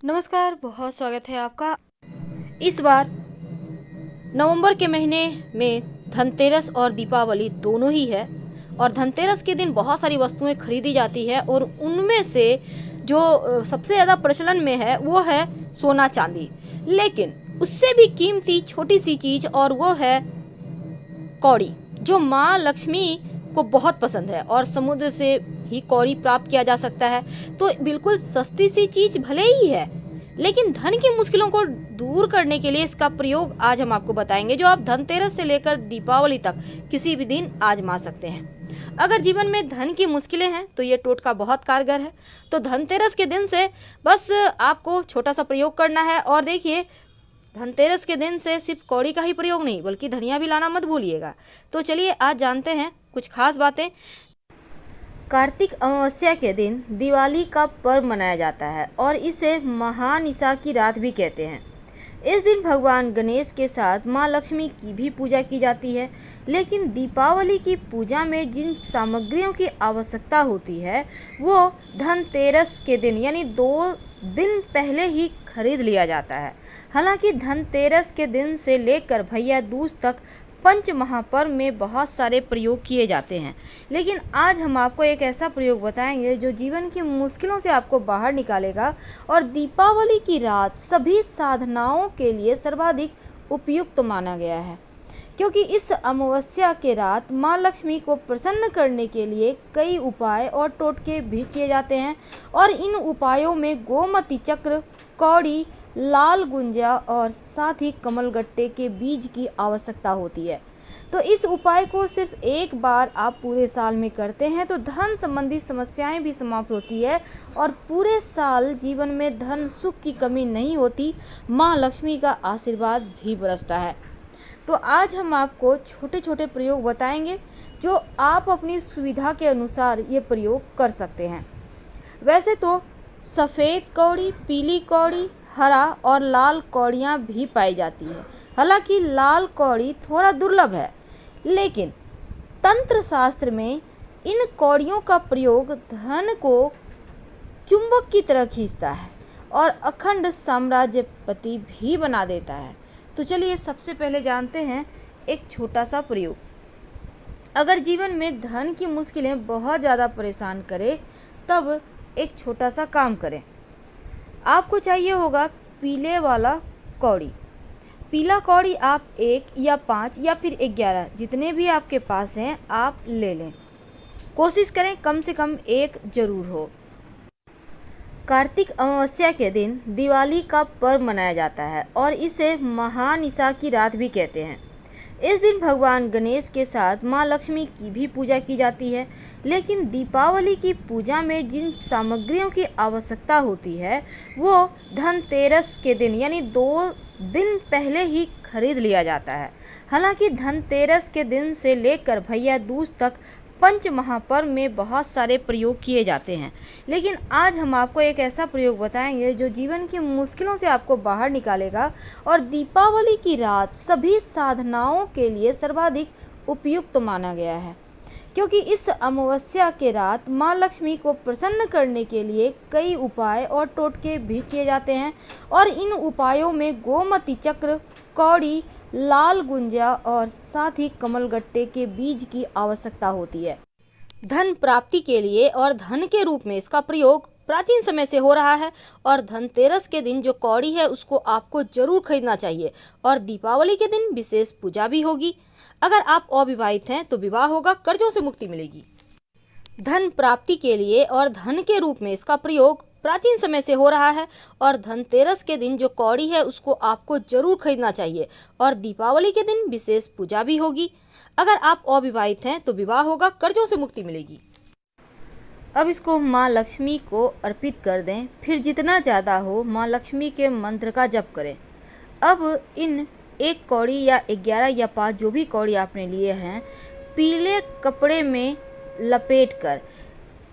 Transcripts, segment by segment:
नमस्कार, बहुत स्वागत है आपका। इस बार नवंबर के महीने में धनतेरस और दीपावली दोनों ही है। और धनतेरस के दिन बहुत सारी वस्तुएं खरीदी जाती है और उनमें से जो सबसे ज़्यादा प्रचलन में है वो है सोना चांदी। लेकिन उससे भी कीमती छोटी सी चीज़ और वो है कौड़ी, जो माँ लक्ष्मी को बहुत पसंद है और समुद्र से ही कौड़ी प्राप्त किया जा सकता है। तो बिल्कुल सस्ती सी चीज़ भले ही है, लेकिन धन की मुश्किलों को दूर करने के लिए इसका प्रयोग आज हम आपको बताएंगे, जो आप धनतेरस से लेकर दीपावली तक किसी भी दिन आजमा सकते हैं। अगर जीवन में धन की मुश्किलें हैं तो ये टोटका बहुत कारगर है। तो धनतेरस के दिन से बस आपको छोटा सा प्रयोग करना है। और देखिए, धनतेरस के दिन से सिर्फ कौड़ी का ही प्रयोग नहीं बल्कि धनिया भी लाना मत भूलिएगा। तो चलिए आज जानते हैं कुछ खास बातें। कार्तिक अमावस्या के दिन दिवाली का पर्व मनाया जाता है और इसे महानिसा की रात भी कहते हैं। इस दिन भगवान गणेश के साथ माँ लक्ष्मी की भी पूजा की जाती है। लेकिन दीपावली की पूजा में जिन सामग्रियों की आवश्यकता होती है वो धनतेरस के दिन यानी 2 दिन पहले ही खरीद लिया जाता है। हालांकि धनतेरस के दिन से लेकर भैया दूज तक पंच महापर्व में बहुत सारे प्रयोग किए जाते हैं, लेकिन आज हम आपको एक ऐसा प्रयोग बताएंगे जो जीवन की मुश्किलों से आपको बाहर निकालेगा और दीपावली की रात सभी साधनाओं के लिए सर्वाधिक उपयुक्त माना गया है। क्योंकि इस अमावस्या के रात माँ लक्ष्मी को प्रसन्न करने के लिए कई उपाय और टोटके भी किए जाते हैं और इन उपायों में गोमती चक्र, कौड़ी, लाल गुंजा और साथ ही कमलगट्टे के बीज की आवश्यकता होती है। तो इस उपाय को सिर्फ एक बार आप पूरे साल में करते हैं तो धन संबंधी समस्याएं भी समाप्त होती है और पूरे साल जीवन में धन सुख की कमी नहीं होती, माँ लक्ष्मी का आशीर्वाद भी बरसता है। तो आज हम आपको छोटे छोटे प्रयोग बताएंगे जो आप अपनी सुविधा के अनुसार ये प्रयोग कर सकते हैं। वैसे तो सफ़ेद कौड़ी, पीली कौड़ी, हरा और लाल कौड़ियाँ भी पाई जाती है। हालांकि लाल कौड़ी थोड़ा दुर्लभ है, लेकिन तंत्र शास्त्र में इन कौड़ियों का प्रयोग धन को चुंबक की तरह खींचता है और अखंड साम्राज्यपति भी बना देता है। तो चलिए सबसे पहले जानते हैं एक छोटा सा प्रयोग। अगर जीवन में धन की मुश्किलें बहुत ज़्यादा परेशान करें तब एक छोटा सा काम करें। आपको चाहिए होगा पीले वाला कौड़ी। पीला कौड़ी आप 1 या 5 या फिर 11 जितने भी आपके पास हैं आप ले लें। कोशिश करें कम से कम एक जरूर हो। कार्तिक अमावस्या के दिन दिवाली का पर्व मनाया जाता है और इसे महानिसा की रात भी कहते हैं। इस दिन भगवान गणेश के साथ माँ लक्ष्मी की भी पूजा की जाती है। लेकिन दीपावली की पूजा में जिन सामग्रियों की आवश्यकता होती है वो धनतेरस के दिन यानी 2 दिन पहले ही खरीद लिया जाता है। हालांकि धनतेरस के दिन से लेकर भैया दूज तक पंच महापर्व में बहुत सारे प्रयोग किए जाते हैं, लेकिन आज हम आपको एक ऐसा प्रयोग बताएंगे जो जीवन की मुश्किलों से आपको बाहर निकालेगा और दीपावली की रात सभी साधनाओं के लिए सर्वाधिक उपयुक्त माना गया है। क्योंकि इस अमावस्या के रात माँ लक्ष्मी को प्रसन्न करने के लिए कई उपाय और टोटके भी किए जाते हैं और इन उपायों में गोमती चक्र, कौड़ी, लाल गुंजा और साथ ही कमलगट्टे के बीज की आवश्यकता होती है। धन प्राप्ति के लिए और धन के रूप में इसका प्रयोग प्राचीन समय से हो रहा है और धनतेरस के दिन जो कौड़ी है उसको आपको जरूर खरीदना चाहिए और दीपावली के दिन विशेष पूजा भी होगी। अगर आप अविवाहित हैं तो विवाह होगा, कर्जों से मुक्ति मिलेगी। धन प्राप्ति के लिए और धन के रूप में इसका प्रयोग प्राचीन समय से हो रहा है और धनतेरस के दिन जो कौड़ी है उसको आपको जरूर खरीदना चाहिए और दीपावली के दिन विशेष पूजा भी होगी। अगर आप अविवाहित हैं तो विवाह होगा, कर्जों से मुक्ति मिलेगी। अब इसको माँ लक्ष्मी को अर्पित कर दें, फिर जितना ज़्यादा हो माँ लक्ष्मी के मंत्र का जप करें। अब इन 1 कौड़ी या 11 या 5 जो भी कौड़ी आपने लिए हैं पीले कपड़े में लपेट कर,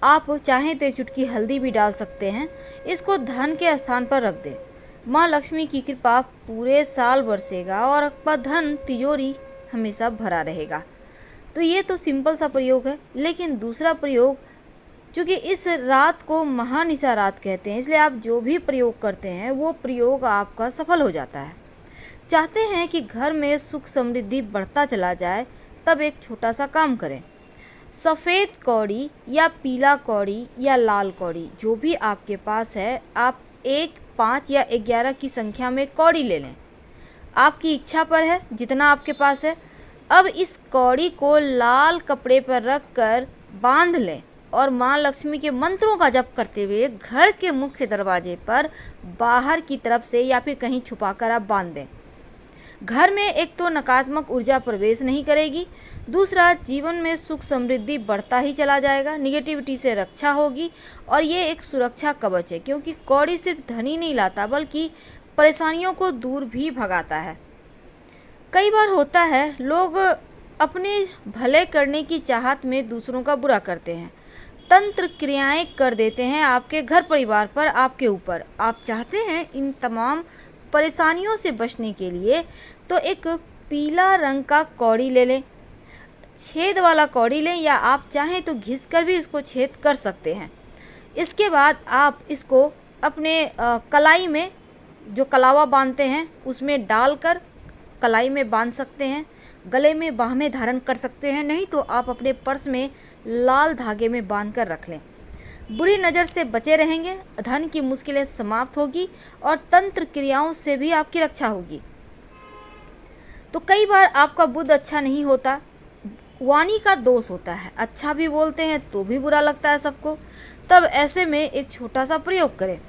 आप चाहें तो 1 चुटकी हल्दी भी डाल सकते हैं, इसको धन के स्थान पर रख दें। माँ लक्ष्मी की कृपा पूरे साल बरसेगा और आपका धन तिजोरी हमेशा भरा रहेगा। तो ये तो सिंपल सा प्रयोग है, लेकिन दूसरा प्रयोग क्योंकि इस रात को महानिशा रात कहते हैं, इसलिए आप जो भी प्रयोग करते हैं वो प्रयोग आपका सफल हो जाता है। चाहते हैं कि घर में सुख समृद्धि बढ़ता चला जाए, तब एक छोटा सा काम करें। सफ़ेद कौड़ी या पीला कौड़ी या लाल कौड़ी जो भी आपके पास है, आप 1, 5 या 11 की संख्या में कौड़ी ले लें। आपकी इच्छा पर है जितना आपके पास है। अब इस कौड़ी को लाल कपड़े पर रख कर बांध लें और माँ लक्ष्मी के मंत्रों का जप करते हुए घर के मुख्य दरवाजे पर बाहर की तरफ से या फिर कहीं छुपाकर आप बांध दें। घर में एक तो नकारात्मक ऊर्जा प्रवेश नहीं करेगी, दूसरा जीवन में सुख समृद्धि बढ़ता ही चला जाएगा, निगेटिविटी से रक्षा होगी और ये एक सुरक्षा कवच है, क्योंकि कौड़ी सिर्फ धन ही नहीं लाता बल्कि परेशानियों को दूर भी भगाता है। कई बार होता है लोग अपने भले करने की चाहत में दूसरों का बुरा करते हैं, तंत्र क्रियाएं कर देते हैं आपके घर परिवार पर, आपके ऊपर। आप चाहते हैं इन तमाम परेशानियों से बचने के लिए तो एक पीला रंग का कौड़ी ले लें, छेद वाला कौड़ी लें, या आप चाहें तो घिस कर भी इसको छेद कर सकते हैं। इसके बाद आप इसको अपने कलाई में, जो कलावा बांधते हैं उसमें डालकर कलाई में बांध सकते हैं, गले में बाह में धारण कर सकते हैं, नहीं तो आप अपने पर्स में लाल धागे में बांध कर रख लें। बुरी नज़र से बचे रहेंगे, धन की मुश्किलें समाप्त होगी और तंत्र क्रियाओं से भी आपकी रक्षा होगी। तो कई बार आपका बुद्ध अच्छा नहीं होता, वाणी का दोष होता है, अच्छा भी बोलते हैं तो भी बुरा लगता है सबको। तब ऐसे में एक छोटा सा प्रयोग करें।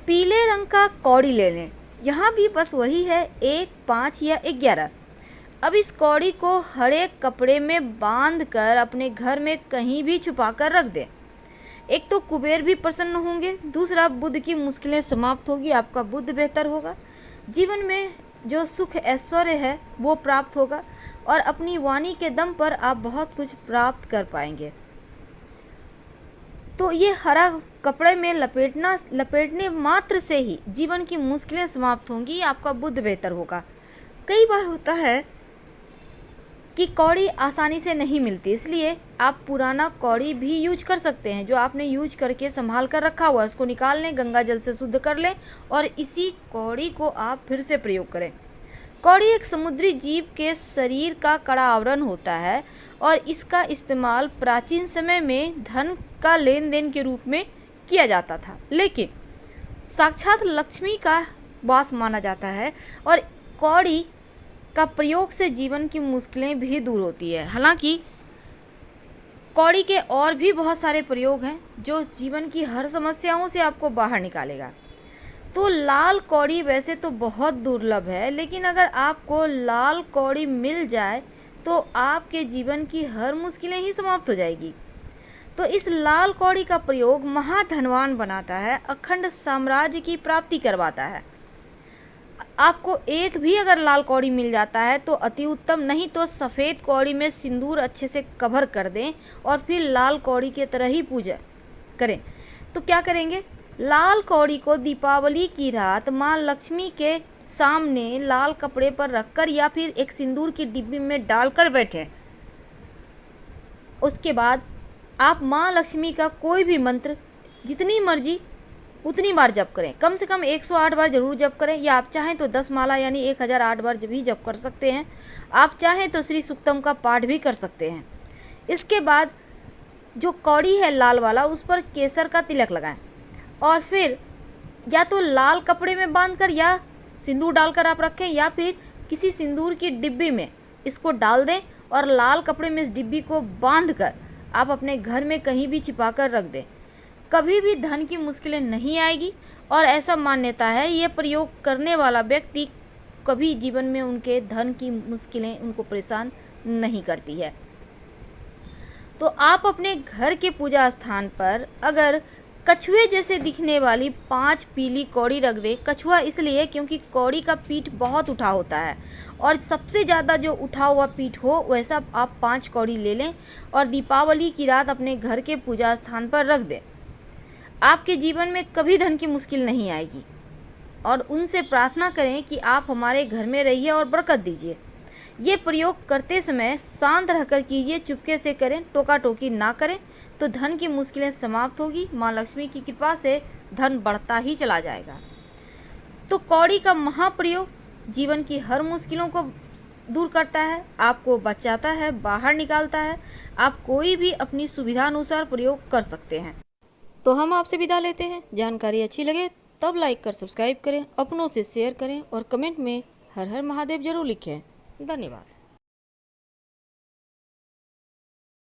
पीले रंग का कौड़ी ले लें, यहाँ भी बस वही है 1, 5 या 11। अब इस कौड़ी को हरे कपड़े में बांध कर अपने घर में कहीं भी छुपा कर रख दें। एक तो कुबेर भी प्रसन्न होंगे, दूसरा बुद्ध की मुश्किलें समाप्त होगी, आपका बुद्ध बेहतर होगा, जीवन में जो सुख ऐश्वर्य है वो प्राप्त होगा और अपनी वाणी के दम पर आप बहुत कुछ प्राप्त कर पाएंगे। तो ये हरा कपड़े में लपेटने मात्र से ही जीवन की मुश्किलें समाप्त होंगी, आपका बुद्ध बेहतर होगा। कई बार होता है कि कौड़ी आसानी से नहीं मिलती, इसलिए आप पुराना कौड़ी भी यूज कर सकते हैं, जो आपने यूज करके संभाल कर रखा हुआ है उसको निकाल लें, गंगा जल से शुद्ध कर लें और इसी कौड़ी को आप फिर से प्रयोग करें। कौड़ी एक समुद्री जीव के शरीर का कड़ा आवरण होता है और इसका इस्तेमाल प्राचीन समय में धन का लेन देन के रूप में किया जाता था, लेकिन साक्षात लक्ष्मी का वास माना जाता है और कौड़ी का प्रयोग से जीवन की मुश्किलें भी दूर होती है। हालांकि कौड़ी के और भी बहुत सारे प्रयोग हैं जो जीवन की हर समस्याओं से आपको बाहर निकालेगा। तो लाल कौड़ी वैसे तो बहुत दुर्लभ है, लेकिन अगर आपको लाल कौड़ी मिल जाए तो आपके जीवन की हर मुश्किलें ही समाप्त हो जाएगी। तो इस लाल कौड़ी का प्रयोग महाधनवान बनाता है, अखंड साम्राज्य की प्राप्ति करवाता है। आपको एक भी अगर लाल कौड़ी मिल जाता है तो अति उत्तम, नहीं तो सफ़ेद कौड़ी में सिंदूर अच्छे से कवर कर दें और फिर लाल कौड़ी के तरह ही पूजा करें। तो क्या करेंगे, लाल कौड़ी को दीपावली की रात माँ लक्ष्मी के सामने लाल कपड़े पर रखकर या फिर एक सिंदूर की डिब्बी में डालकर बैठें। उसके बाद आप माँ लक्ष्मी का कोई भी मंत्र जितनी मर्जी उतनी बार जप करें, कम से कम 108 बार जरूर जप करें, या आप चाहें तो 10 माला यानी 1008 बार भी जप कर सकते हैं। आप चाहें तो श्री सूक्तम का पाठ भी कर सकते हैं। इसके बाद जो कौड़ी है लाल वाला, उस पर केसर का तिलक लगाएं और फिर या तो लाल कपड़े में बांधकर या सिंदूर डालकर आप रखें, या फिर किसी सिंदूर की डिब्बी में इसको डाल दें और लाल कपड़े में इस डिब्बी को बांधकर आप अपने घर में कहीं भी छिपा कर रख दें। कभी भी धन की मुश्किलें नहीं आएगी और ऐसा मान्यता है ये प्रयोग करने वाला व्यक्ति कभी जीवन में उनके धन की मुश्किलें उनको परेशान नहीं करती है। तो आप अपने घर के पूजा स्थान पर अगर कछुए जैसे दिखने वाली 5 पीली कौड़ी रख दें। कछुआ इसलिए क्योंकि कौड़ी का पीठ बहुत उठा होता है और सबसे ज़्यादा जो उठा हुआ पीठ हो वैसा आप 5 कौड़ी ले लें और दीपावली की रात अपने घर के पूजा स्थान पर रख दें। आपके जीवन में कभी धन की मुश्किल नहीं आएगी और उनसे प्रार्थना करें कि आप हमारे घर में रहिए और बरकत दीजिए। ये प्रयोग करते समय शांत रहकर कीजिए, चुपके से करें, टोका टोकी ना करें तो धन की मुश्किलें समाप्त होगी। माँ लक्ष्मी की कृपा से धन बढ़ता ही चला जाएगा। तो कौड़ी का महाप्रयोग जीवन की हर मुश्किलों को दूर करता है, आपको बचाता है, बाहर निकालता है। आप कोई भी अपनी सुविधा अनुसार प्रयोग कर सकते हैं। तो हम आपसे विदा लेते हैं। जानकारी अच्छी लगे तब लाइक कर सब्सक्राइब करें, अपनों से शेयर करें और कमेंट में हर हर महादेव जरूर लिखें। धन्यवाद।